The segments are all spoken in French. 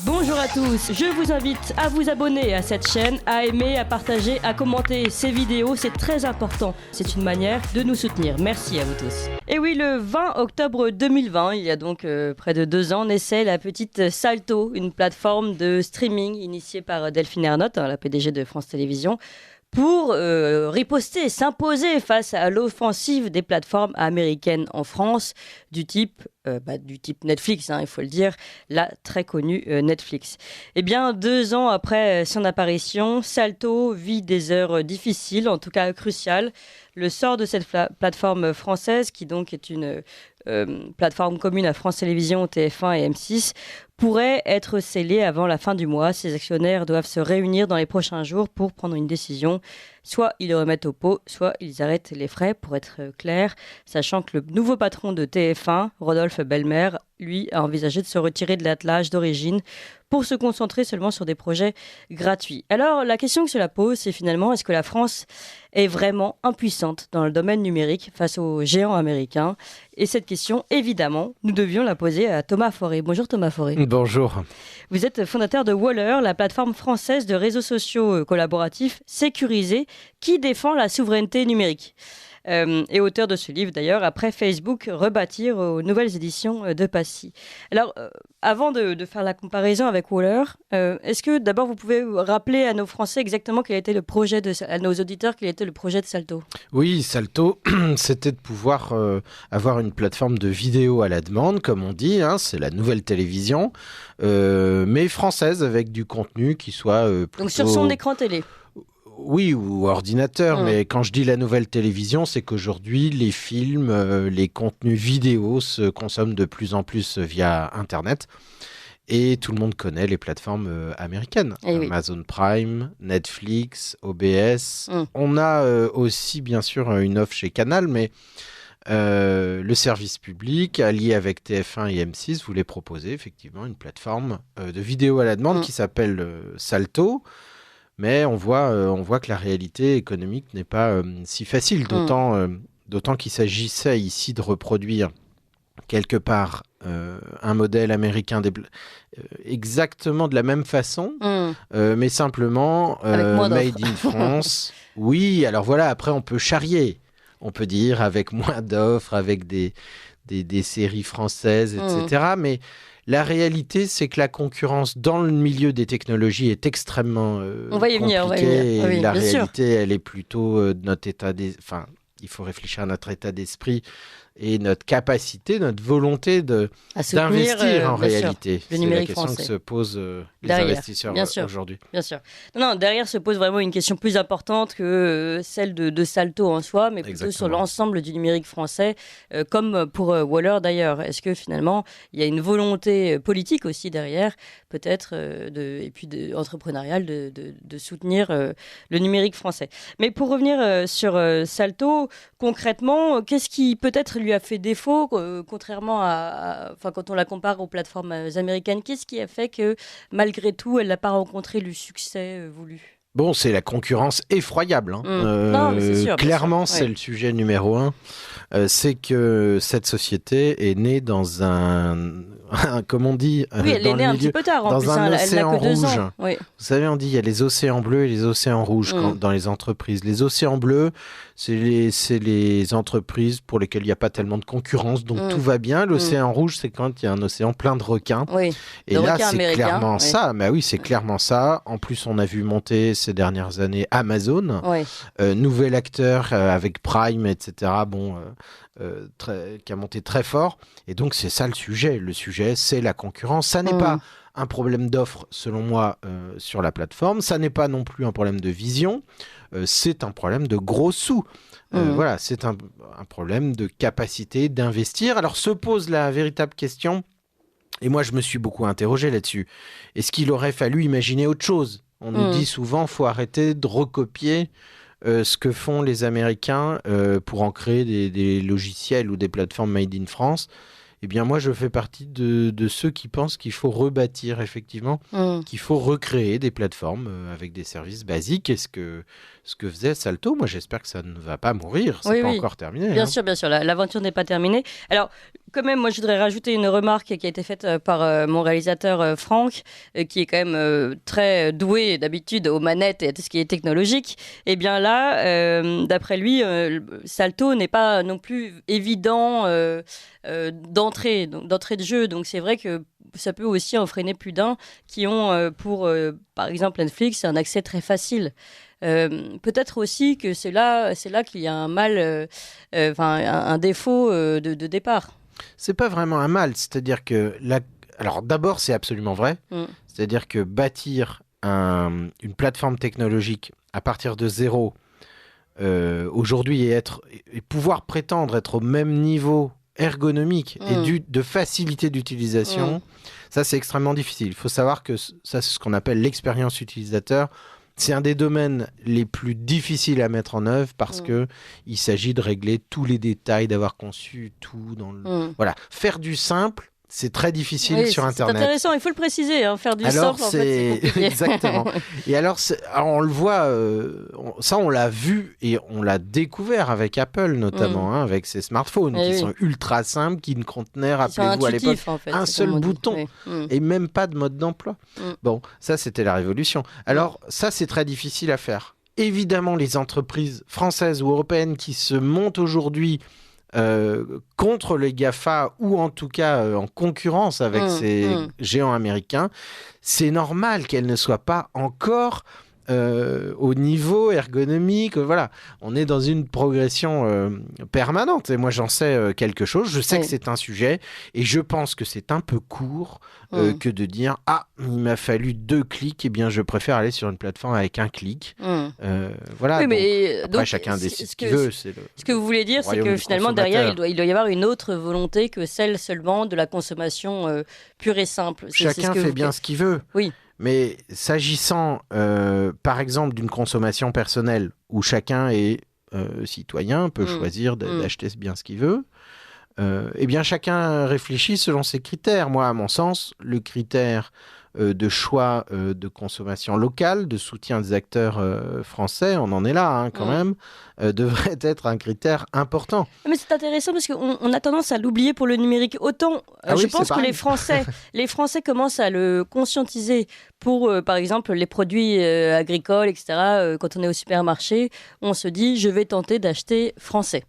Bonjour à tous, je vous invite à vous abonner à cette chaîne, à aimer, à partager, à commenter ces vidéos, c'est très important. C'est une manière de nous soutenir. Merci à vous tous. Et oui, le 20 octobre 2020, il y a donc près de 2 ans, naissait la petite Salto, une plateforme de streaming initiée par Delphine Ernotte, la PDG de France Télévisions, pour riposter, s'imposer face à l'offensive des plateformes américaines en France, du type Netflix, il faut le dire, la très connue Netflix. Eh bien, 2 ans après son apparition, Salto vit des heures difficiles, en tout cas cruciales. Le sort de cette plateforme française, qui donc est une plateforme commune à France Télévisions, TF1 et M6, pourrait être scellé avant la fin du mois. Ces actionnaires doivent se réunir dans les prochains jours pour prendre une décision. Soit ils le remettent au pot, soit ils arrêtent les frais, pour être clair, sachant que le nouveau patron de TF1, Rodolphe Belmer, lui, a envisagé de se retirer de l'attelage d'origine pour se concentrer seulement sur des projets gratuits. Alors, la question que cela pose, c'est finalement, est-ce que la France est vraiment impuissante dans le domaine numérique face aux géants américains ? Et cette question, évidemment, nous devions la poser à Thomas Forêt. Bonjour Thomas Forêt. Bonjour. Vous êtes fondateur de Waller, la plateforme française de réseaux sociaux collaboratifs sécurisés qui défend la souveraineté numérique. Et auteur de ce livre d'ailleurs, Après Facebook, rebâtir, aux nouvelles éditions de Passy. Alors, avant de faire la comparaison avec Waller, est-ce que d'abord vous pouvez rappeler à nos Français exactement quel était le projet à nos auditeurs, quel était le projet de Salto ? Oui, Salto, c'était de pouvoir avoir une plateforme de vidéo à la demande, comme on dit, c'est la nouvelle télévision, mais française, avec du contenu qui soit plutôt... Donc sur son écran télé ? Oui, ou ordinateur, mais quand je dis la nouvelle télévision, c'est qu'aujourd'hui, les films, les contenus vidéo se consomment de plus en plus via Internet. Et tout le monde connaît les plateformes américaines. Amazon Prime, Netflix, OBS. On a aussi, bien sûr, une offre chez Canal, mais le service public, allié avec TF1 et M6, voulait proposer effectivement une plateforme de vidéo à la demande qui s'appelle Salto. Mais on voit que la réalité économique n'est pas si facile, d'autant qu'il s'agissait ici de reproduire quelque part un modèle américain exactement de la même façon, mais simplement made in France. Oui, alors voilà, après on peut charrier, on peut dire avec moins d'offres, avec des séries françaises, etc. Mais la réalité, c'est que la concurrence dans le milieu des technologies est extrêmement compliquée. Oui, la réalité, elle est plutôt de notre état enfin, il faut réfléchir à notre état d'esprit et notre capacité, notre volonté d'investir en réalité. Le numérique c'est la question français. que se posent les investisseurs aujourd'hui. Bien sûr. Non, derrière se pose vraiment une question plus importante que celle de Salto en soi, mais plutôt sur l'ensemble du numérique français, comme pour Waller d'ailleurs. Est-ce que finalement, il y a une volonté politique aussi derrière, peut-être, et puis entrepreneuriale, de soutenir le numérique français. Mais pour revenir sur Salto, concrètement, qu'est-ce qui peut-être lui a fait défaut, contrairement quand on la compare aux plateformes américaines, qu'est-ce qui a fait que malgré tout, elle n'a pas rencontré le succès voulu ? Bon, c'est la concurrence effroyable. Non, mais c'est sûr, clairement, sûr, c'est le sujet numéro 1. C'est que cette société est née dans comme on dit, oui, elle est née un petit peu tard, dans un océan rouge. Oui. Vous savez, on dit il y a les océans bleus et les océans rouges dans les entreprises. Les océans bleus, c'est les entreprises pour lesquelles il n'y a pas tellement de concurrence, donc tout va bien. L'océan rouge, c'est quand il y a un océan plein de requins. Oui. Et là, c'est clairement ça. Mais oui, c'est clairement ça. En plus, on a vu monter ces dernières années Amazon, nouvel acteur avec Prime, etc. Qui a monté très fort. Et donc, c'est ça le sujet. Le sujet, c'est la concurrence. Ça n'est pas un problème d'offre, selon moi, sur la plateforme. Ça n'est pas non plus un problème de vision. C'est un problème de gros sous. Voilà, c'est un problème de capacité d'investir. Alors, se pose la véritable question, et moi, je me suis beaucoup interrogé là-dessus. Est-ce qu'il aurait fallu imaginer autre chose ? On nous dit souvent, il faut arrêter de recopier ce que font les Américains pour en créer des logiciels ou des plateformes made in France. Eh bien, moi, je fais partie de ceux qui pensent qu'il faut rebâtir, effectivement, qu'il faut recréer des plateformes avec des services basiques. Et ce que faisait Salto, moi, j'espère que ça ne va pas mourir. C'est pas encore terminé. Bien sûr, l'aventure n'est pas terminée. Alors, quand même, moi, je voudrais rajouter une remarque qui a été faite par mon réalisateur Franck, qui est quand même très doué d'habitude aux manettes et à tout ce qui est technologique. Et bien là, d'après lui, Salto n'est pas non plus évident d'entrée de jeu. Donc c'est vrai que ça peut aussi en freiner plus d'un qui ont, pour par exemple Netflix, un accès très facile. Peut-être aussi que c'est là qu'il y a un mal, un défaut de départ. C'est pas vraiment un mal, c'est-à-dire que alors d'abord c'est absolument vrai, c'est-à-dire que bâtir une plateforme technologique à partir de zéro aujourd'hui et pouvoir prétendre être au même niveau ergonomique et de facilité d'utilisation, ça c'est extrêmement difficile. Il faut savoir que ça c'est ce qu'on appelle l'expérience utilisateur. C'est un des domaines les plus difficiles à mettre en œuvre parce que il s'agit de régler tous les détails, d'avoir conçu tout dans le... Voilà, faire du simple, c'est très difficile sur Internet. C'est intéressant, il faut le préciser, hein, faire du simple, en fait, c'est compliqué. Exactement. Et alors on le voit, ça on l'a vu et on l'a découvert avec Apple notamment, avec ses smartphones qui sont ultra simples, qui ne contenaient, rappelez-vous à l'époque, en fait, un seul bouton et même pas de mode d'emploi. Bon, ça c'était la révolution. Alors ça c'est très difficile à faire. Évidemment, les entreprises françaises ou européennes qui se montent aujourd'hui contre les GAFA ou en tout cas en concurrence avec ces géants américains, c'est normal qu'elles ne soient pas encore au niveau ergonomique. Voilà, on est dans une progression permanente et moi j'en sais quelque chose. Je sais que c'est un sujet et je pense que c'est un peu court que de dire il m'a fallu 2 clics, et bien je préfère aller sur une plateforme avec un clic. Voilà. Oui, mais après chacun décide ce qu'il veut. Ce que vous voulez dire, c'est que finalement derrière il doit y avoir une autre volonté que celle seulement de la consommation pure et simple. Chacun fait bien ce qu'il veut. Oui. Mais s'agissant, par exemple, d'une consommation personnelle où chacun est citoyen, peut choisir d'acheter bien ce qu'il veut, eh bien chacun réfléchit selon ses critères. Moi, à mon sens, le critère de choix de consommation locale, de soutien des acteurs français, on en est là quand même, devrait être un critère important. Mais c'est intéressant parce qu'on a tendance à l'oublier pour le numérique. Autant, je pense que les Français commencent à le conscientiser pour, par exemple, les produits agricoles, etc. Quand on est au supermarché, on se dit, je vais tenter d'acheter français.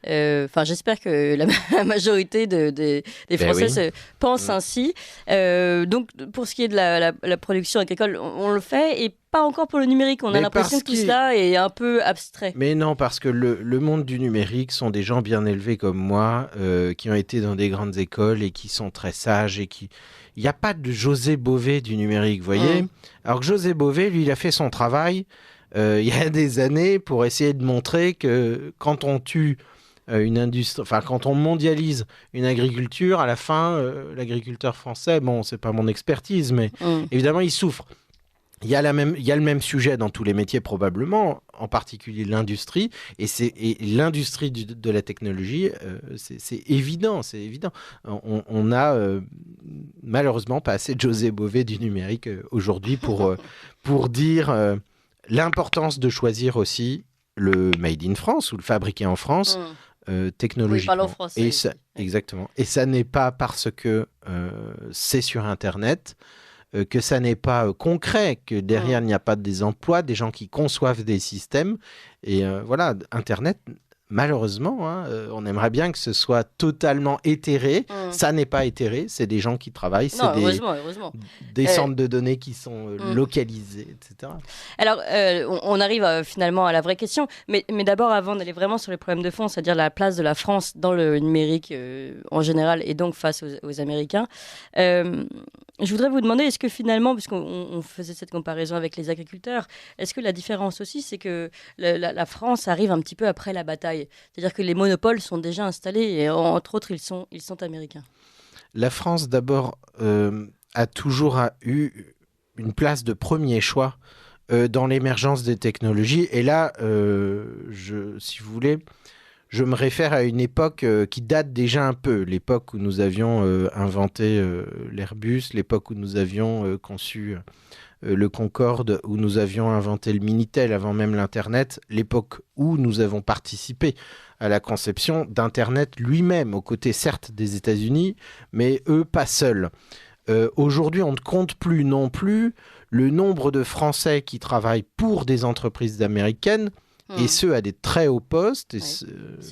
J'espère que la majorité des Français pensent ainsi. Donc, pour ce qui est de la production agricole, on le fait et pas encore pour le numérique. On a l'impression que tout cela est un peu abstrait. Mais non, parce que le monde du numérique sont des gens bien élevés comme moi, qui ont été dans des grandes écoles et qui sont très sages et qui... Il n'y a pas de José Bové du numérique, vous voyez. Alors que José Bové, lui, il a fait son travail il y a des années pour essayer de montrer que quand on tue une industrie, quand on mondialise une agriculture, à la fin, l'agriculteur français, bon, c'est pas mon expertise, mais évidemment, il souffre. Il y a le même sujet dans tous les métiers probablement, en particulier l'industrie, et l'industrie de la technologie, c'est évident, c'est évident. On a malheureusement pas assez de José Bové du numérique aujourd'hui pour dire l'importance de choisir aussi le Made in France ou le fabriqué en France. Technologiquement. Français. Exactement. Et ça n'est pas parce que c'est sur Internet, que ça n'est pas concret, que derrière il n'y a pas des emplois, des gens qui conçoivent des systèmes. Et voilà, Internet, malheureusement, on aimerait bien que ce soit totalement éthéré. Ça n'est pas éthéré, c'est des gens qui travaillent, c'est heureusement. des centres de données qui sont localisés, etc. Alors, on arrive finalement à la vraie question, mais d'abord, avant d'aller vraiment sur les problèmes de fond, c'est-à-dire la place de la France dans le numérique en général et donc face aux Américains, je voudrais vous demander, est-ce que finalement, puisqu'on faisait cette comparaison avec les agriculteurs, est-ce que la différence aussi, c'est que la France arrive un petit peu après la bataille? C'est-à-dire que les monopoles sont déjà installés et entre autres, ils sont américains. La France, d'abord, a toujours eu une place de premier choix dans l'émergence des technologies. Et là, si vous voulez, Je me réfère à une époque qui date déjà un peu, l'époque où nous avions inventé l'Airbus, l'époque où nous avions conçu le Concorde, où nous avions inventé le Minitel avant même l'Internet, l'époque où nous avons participé à la conception d'Internet lui-même, aux côtés certes des États-Unis, mais eux pas seuls. Aujourd'hui, on ne compte plus non plus le nombre de Français qui travaillent pour des entreprises américaines, et ce, à des très hauts postes, et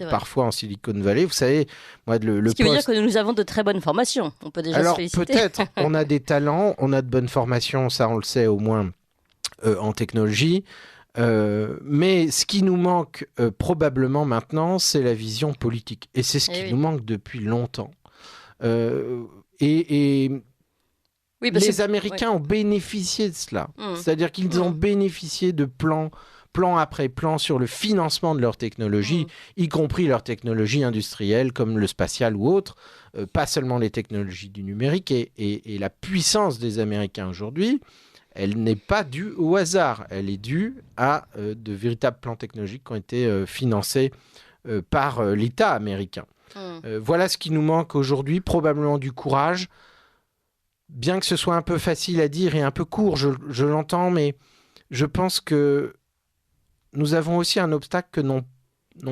parfois en Silicon Valley. Vous savez, moi, ce qui veut dire que nous avons de très bonnes formations. On peut déjà se féliciter. Alors, peut-être, on a des talents, on a de bonnes formations, ça, on le sait au moins en technologie. Mais ce qui nous manque probablement maintenant, c'est la vision politique. Et c'est ce qui nous manque depuis longtemps. Les Américains ont bénéficié de cela. C'est-à-dire qu'ils ont bénéficié de plan après plan sur le financement de leur technologie, y compris leur technologie industrielle comme le spatial ou autre, pas seulement les technologies du numérique. Et la puissance des Américains aujourd'hui, elle n'est pas due au hasard, elle est due à de véritables plans technologiques qui ont été financés par l'État américain. Voilà ce qui nous manque aujourd'hui, probablement du courage. Bien que ce soit un peu facile à dire et un peu court, je l'entends, mais je pense que nous avons aussi un obstacle que n'ont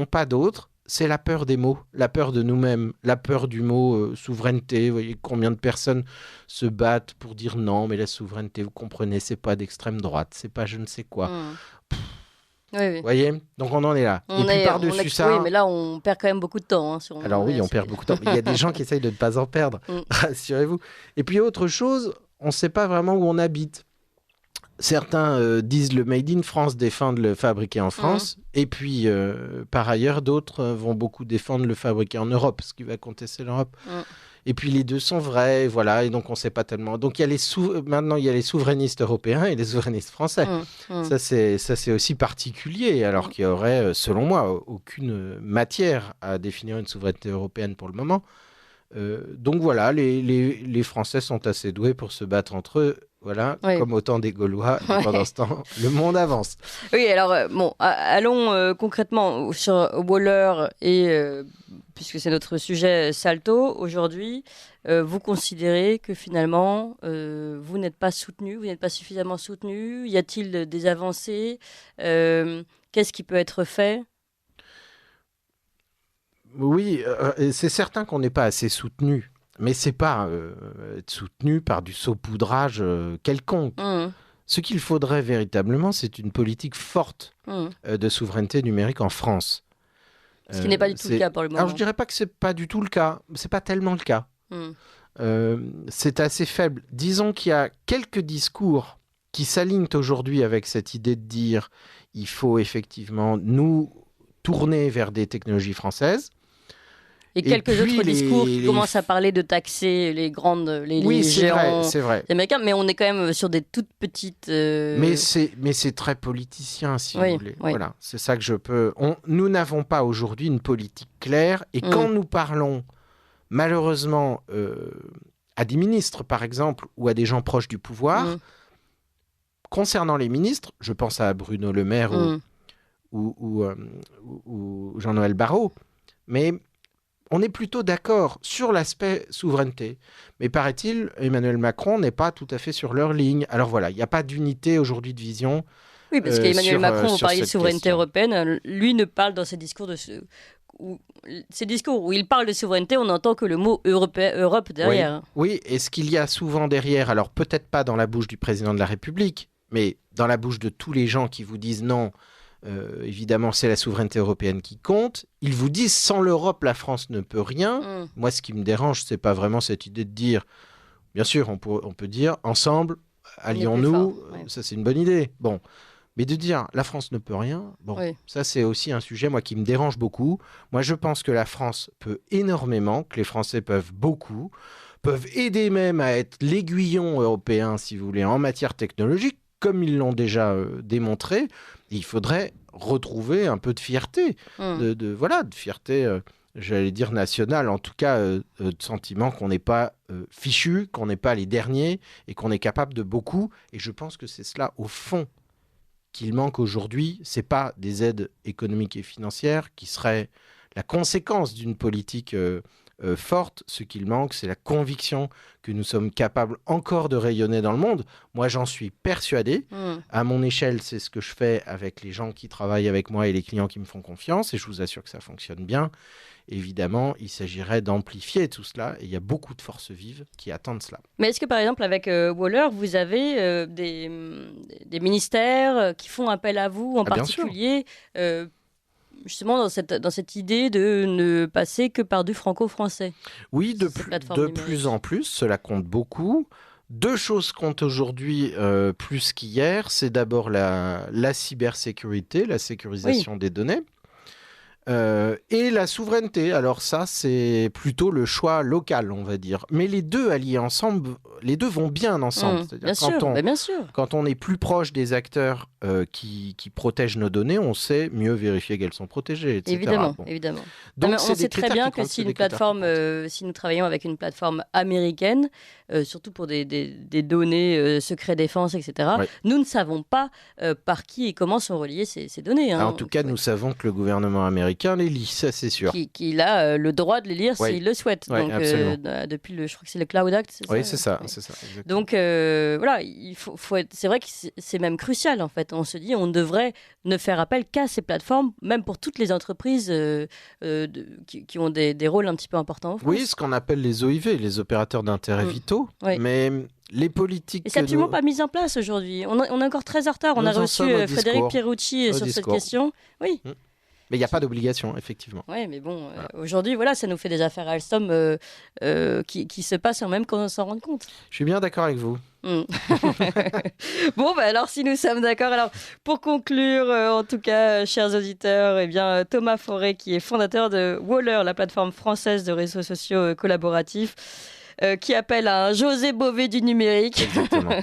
pas d'autres, c'est la peur des mots, la peur de nous-mêmes, la peur du mot souveraineté. Vous voyez combien de personnes se battent pour dire non, mais la souveraineté, vous comprenez, c'est pas d'extrême droite, c'est pas je ne sais quoi. Vous voyez, donc on en est là. Et puis par-dessus ça... Oui, mais là, on perd quand même beaucoup de temps. Alors oui, on perd beaucoup de temps. Il y a des gens qui essayent de ne pas en perdre, rassurez-vous. Et puis autre chose, on ne sait pas vraiment où on habite. Certains disent le Made in France, défendent le fabriqué en France. Et puis, par ailleurs, d'autres vont beaucoup défendre le fabriqué en Europe. Ce qui va compter, c'est l'Europe. Et puis, les deux sont vrais, voilà. Et donc, on ne sait pas tellement. Donc, maintenant, il y a les souverainistes européens et les souverainistes français. Ça, c'est aussi particulier, alors qu'il y aurait, selon moi, aucune matière à définir une souveraineté européenne pour le moment. Donc, voilà, les Français sont assez doués pour se battre entre eux. Voilà, comme au temps des Gaulois, et pendant ce temps, le monde avance. Oui, alors, allons concrètement sur Waller et, puisque c'est notre sujet, Salto, aujourd'hui, vous considérez que finalement, vous n'êtes pas soutenu, vous n'êtes pas suffisamment soutenu. Y a-t-il des avancées? Qu'est-ce qui peut être fait? Oui, c'est certain qu'on n'est pas assez soutenu. Mais ce n'est pas être soutenu par du saupoudrage quelconque. Ce qu'il faudrait véritablement, c'est une politique forte de souveraineté numérique en France. Ce qui n'est pas du tout le cas pour le moment. Alors, je ne dirais pas que ce n'est pas du tout le cas. Ce n'est pas tellement le cas. C'est assez faible. Disons qu'il y a quelques discours qui s'alignent aujourd'hui avec cette idée de dire il faut effectivement nous tourner vers des technologies françaises. Et quelques autres discours qui commencent à parler de taxer les géants américains, mais on est quand même sur des toutes petites... Mais c'est très politicien, si vous voulez. Voilà, c'est ça que je peux... Nous n'avons pas aujourd'hui une politique claire, et quand nous parlons, malheureusement, à des ministres, par exemple, ou à des gens proches du pouvoir, concernant les ministres, je pense à Bruno Le Maire ou Jean-Noël Barrot, mais... On est plutôt d'accord sur l'aspect souveraineté. Mais paraît-il, Emmanuel Macron n'est pas tout à fait sur leur ligne. Alors voilà, il n'y a pas d'unité aujourd'hui de vision. Oui, parce qu'Emmanuel Macron, vous parliez de souveraineté européenne, lui ne parle dans ses discours où il parle de souveraineté, on n'entend que le mot Europe derrière. Oui, et ce qu'il y a souvent derrière, alors peut-être pas dans la bouche du président de la République, mais dans la bouche de tous les gens qui vous disent non, évidemment, c'est la souveraineté européenne qui compte. Ils vous disent, sans l'Europe, la France ne peut rien. Moi, ce qui me dérange, c'est pas vraiment cette idée de dire, bien sûr, on peut dire, ensemble, allions-nous, ça c'est une bonne idée. Bon, mais de dire, la France ne peut rien, ça c'est aussi un sujet, moi, qui me dérange beaucoup. Moi, je pense que la France peut énormément, que les Français peuvent beaucoup, peuvent aider même à être l'aiguillon européen, si vous voulez, en matière technologique, comme ils l'ont déjà démontré. Il faudrait retrouver un peu de fierté, de fierté, j'allais dire nationale, en tout cas de sentiment qu'on n'est pas fichu, qu'on n'est pas les derniers et qu'on est capable de beaucoup. Et je pense que c'est cela, au fond, qu'il manque aujourd'hui. Ce n'est pas des aides économiques et financières qui seraient la conséquence d'une politique forte. Ce qu'il manque, c'est la conviction que nous sommes capables encore de rayonner dans le monde. Moi, j'en suis persuadé. À mon échelle, c'est ce que je fais avec les gens qui travaillent avec moi et les clients qui me font confiance, et je vous assure que ça fonctionne bien. Évidemment, il s'agirait d'amplifier tout cela, et il y a beaucoup de forces vives qui attendent cela. Mais est-ce que, par exemple, avec Waller, vous avez des ministères qui font appel à vous en particulier, justement dans cette idée de ne passer que par du franco-français? Oui, de plus en plus, cela compte beaucoup. Deux choses comptent aujourd'hui plus qu'hier. C'est d'abord la cybersécurité, la sécurisation des données. Et la souveraineté. Alors ça, c'est plutôt le choix local, on va dire. Mais les deux alliés ensemble, les deux vont bien ensemble. C'est-à-dire bien sûr. Quand on est plus proche des acteurs qui protègent nos données, on sait mieux vérifier qu'elles sont protégées, etc. Évidemment. Donc, on sait très bien que si nous travaillons avec une plateforme américaine, surtout pour des données secret défense, etc., nous ne savons pas par qui et comment sont reliées ces données. En tout cas, nous savons que le gouvernement américain les lit, ça c'est sûr. Qu'il a le droit de les lire s'il le souhaite. Donc, depuis je crois que c'est le Cloud Act, c'est ça? Oui, c'est ça. Donc voilà, c'est vrai que c'est même crucial en fait. On se dit, on devrait ne faire appel qu'à ces plateformes, même pour toutes les entreprises qui ont des rôles un petit peu importants en France. Oui, ce qu'on appelle les OIV, les opérateurs d'intérêt vitaux. Mais les politiques... Et c'est absolument pas mis en place aujourd'hui. On est encore très en retard. On a reçu Frédéric Pierucci sur cette question. Oui. Mais il n'y a pas d'obligation, effectivement. Oui, mais bon, aujourd'hui, ça nous fait des affaires à Alstom qui se passent sans même qu'on s'en rende compte. Je suis bien d'accord avec vous. Bon, alors si nous sommes d'accord, alors pour conclure, en tout cas, chers auditeurs, Thomas Forêt, qui est fondateur de Waller, la plateforme française de réseaux sociaux collaboratifs, qui appelle à un José Bové du numérique. Exactement.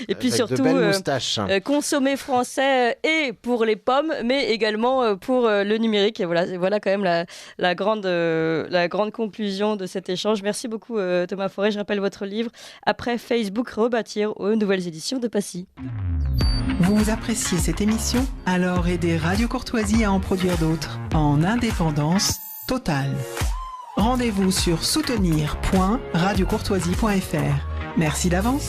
Et puis avec surtout, de belles moustaches. Consommer français et pour les pommes, mais également pour le numérique. Et voilà quand même la grande conclusion de cet échange. Merci beaucoup Thomas Forêt. Je rappelle votre livre Après Facebook, rebâtir, aux nouvelles éditions de Passy. Vous appréciez cette émission? Alors aidez Radio Courtoisie à en produire d'autres en indépendance totale. Rendez-vous sur soutenir.radiocourtoisie.fr. Merci d'avance.